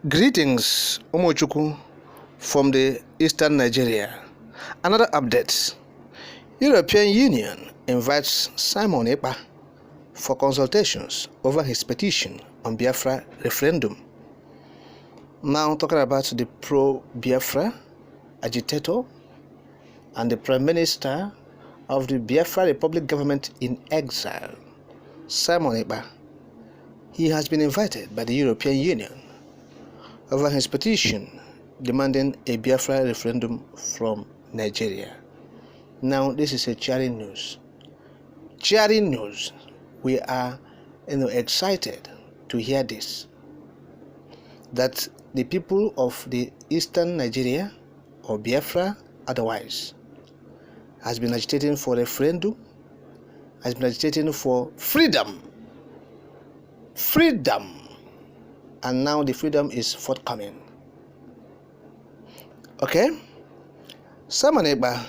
Greetings, Omochukwu from the eastern Nigeria. Another update. European Union invites Simon Ekpa for consultations over his petition on Biafra referendum. Now talking about the pro-Biafra agitator and the Prime Minister of the Biafra Republic government in exile, Simon Ekpa. He has been invited by the European Union over his petition demanding a Biafra referendum from Nigeria. Now, this is a cheering news. Cheering news. We are excited to hear this. That the people of the eastern Nigeria, or Biafra otherwise, has been agitating for referendum, has been agitating for freedom. Freedom. And now the freedom is forthcoming. Okay? Simon Ekpa,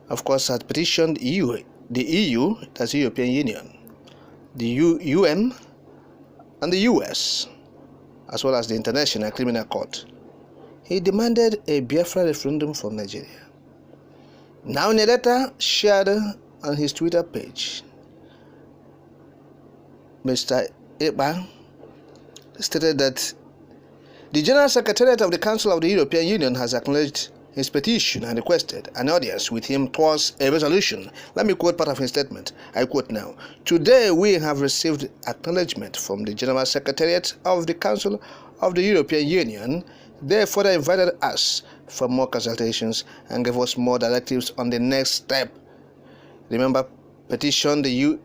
of course, has petitioned the EU, that's the European Union, the UN, and the US, as well as the International Criminal Court. He demanded a Biafra referendum from Nigeria. Now, in a letter shared on his Twitter page, Mr. Ekpa stated that the General Secretariat of the Council of the European Union has acknowledged his petition and requested an audience with him towards a resolution. Let me quote part of his statement. I quote now. Today we have received acknowledgement from the General Secretariat of the Council of the European Union. They further invited us for more consultations and gave us more directives on the next step. Remember, petition the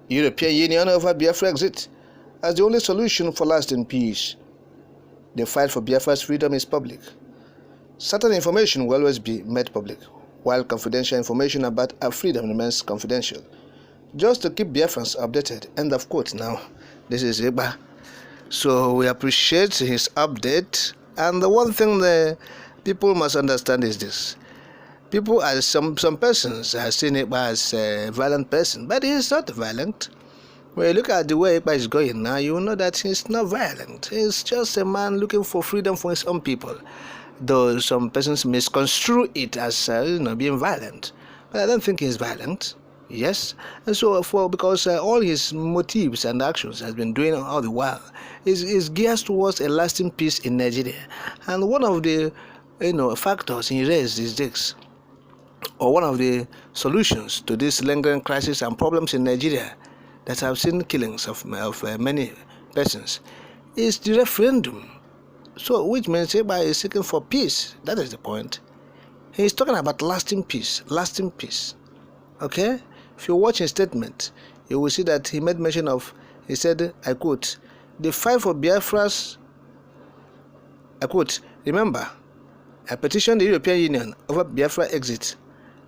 European Union over Biafra exit as the only solution for lasting peace. The fight for Biafra's freedom is public. Certain information will always be made public, while confidential information about our freedom remains confidential. Just to keep Biafrans updated. End of quote. Now, this is Ekpa. So we appreciate his update. And the one thing the people must understand is this. People, as some persons are seeing Ekpa as a violent person, but he is not violent. When you look at the way Ekpa is going now, you will know that he's not violent. He's just a man looking for freedom for his own people. Though some persons misconstrue it as being violent, but I don't think he's violent. Yes, and so because all his motives and actions has been doing all the while is geared towards a lasting peace in Nigeria. And one of the factors he raised is this, or one of the solutions to this lingering crisis and problems in Nigeria that have seen killings of many persons is the referendum. So, which means Ekpa is seeking for peace. That is the point. He is talking about lasting peace. Lasting peace. Okay? If you watch his statement, you will see that he made mention of, he said, I quote, the fight for Biafra's, I quote, remember, I petitioned the European Union over Biafra exit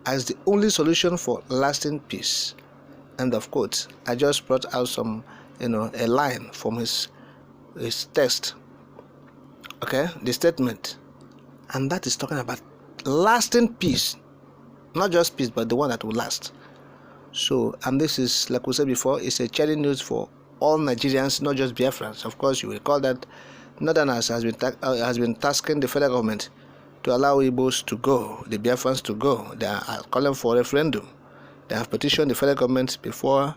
as the only solution for lasting peace. End of quote. I just brought out some, a line from his text. Okay, the statement. And that is talking about lasting peace. Not just peace, but the one that will last. So, and this is, like we said before, it's a cheering news for all Nigerians, not just Biafrans. Of course, you will recall that Northerners has been tasking the federal government to allow Igbos to go, the Biafrans to go. They are calling for a referendum. They have petitioned the federal government before,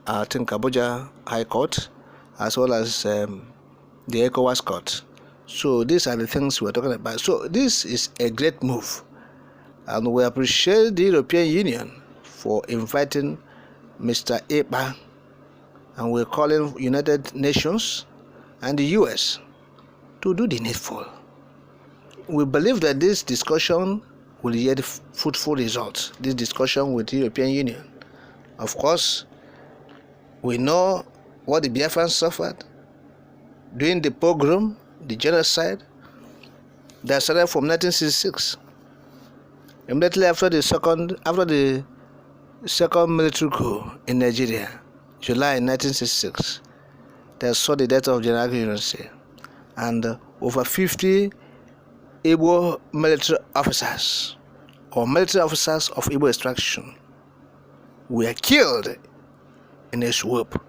I think, Abuja High Court, as well as the ECOWAS Court. So these are the things we're talking about. So this is a great move. And we appreciate the European Union for inviting Mr. Ekpa. And we're calling United Nations and the US to do the needful. We believe that this discussion will yield fruitful results. This discussion with the European Union. Of course, we know what the Biafrans suffered during the pogrom, the genocide that started from 1966. Immediately after the second military coup in Nigeria, July 1966, they saw the death of General Huray and over 50 Igbo military officers or military officers of Igbo extraction were killed in a swoop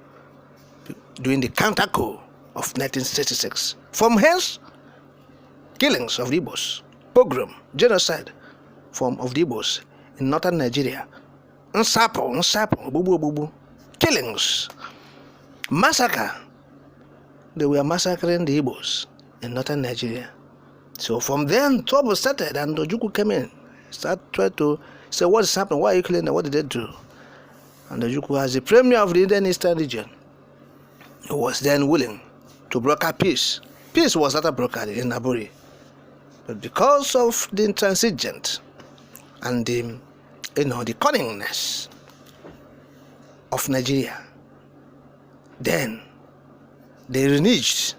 during the counter coup of 1966. From hence, killings of the Igbos, pogrom, genocide form of the Igbos in northern Nigeria, Nsapo, killings, massacre. They were massacring the Igbos in northern Nigeria. So from then, trouble started, and Ojukwu came in, trying to say, what is happening? Why are you killing them? What did they do? And Ojukwu, as the premier of the Indian Eastern region, he was then willing to broker peace. Peace was not brokered in Aburi. But because of the intransigent and the cunningness of Nigeria, then they reneged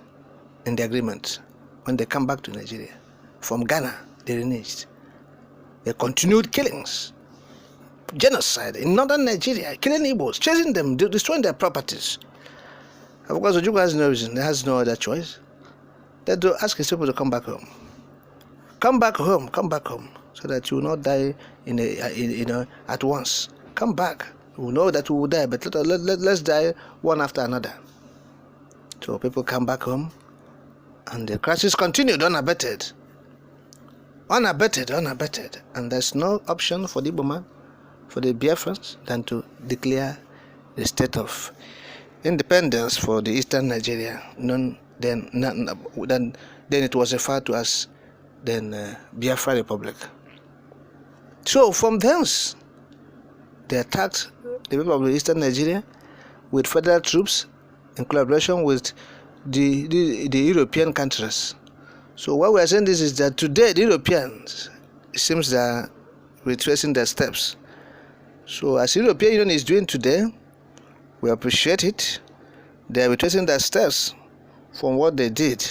in the agreement. When they come back to Nigeria from Ghana, they reneged. They continued killings, genocide in northern Nigeria, killing Igbos, chasing them, destroying their properties. Of course, Ojukwu has no reason, he has no other choice. They do ask his people to come back home. Come back home, so that you will not die at once. Come back. We know that we will die, but let's die one after another. So people come back home, and the crisis continued unabated. And there's no option for the Igbo man, for the Biafrans, than to declare the state of independence for the eastern Nigeria. Then it was referred to as Biafra Republic. So from thence, they attacked the people of the eastern Nigeria with federal troops in collaboration with the European countries. So what we are saying is that today the Europeans, it seems they are retracing their steps. So as the European Union is doing today, we appreciate it. They are retracing their steps from what they did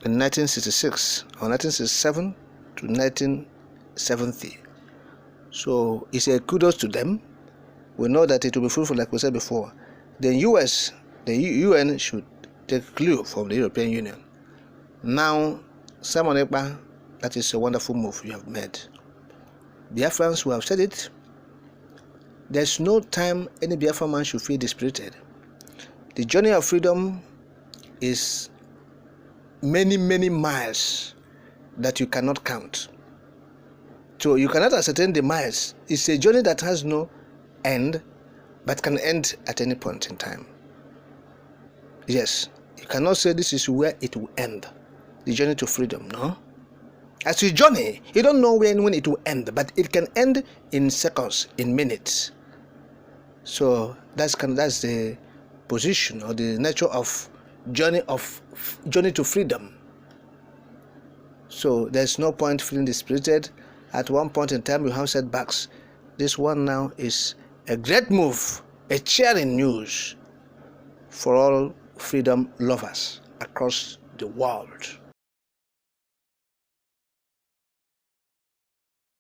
in 1966 or 1967 to 1970. So it's a kudos to them. We know that it will be fruitful, like we said before. The UN should take clue from the European Union. Now, Simon Ekpa, that is a wonderful move you have made. Biafrans who have said it, there's no time any Biafra man should feel dispirited. The journey of freedom is many, many miles that you cannot count. So you cannot ascertain the miles. It's a journey that has no end, but can end at any point in time. Yes, you cannot say this is where it will end. The journey to freedom, no? As you journey, you don't know when it will end, but it can end in seconds, in minutes. So that's the position or the nature of journey to freedom. So there's no point feeling dispirited. At one point in time, you have setbacks. This one now is a great move, a cheering news for all freedom lovers across the world.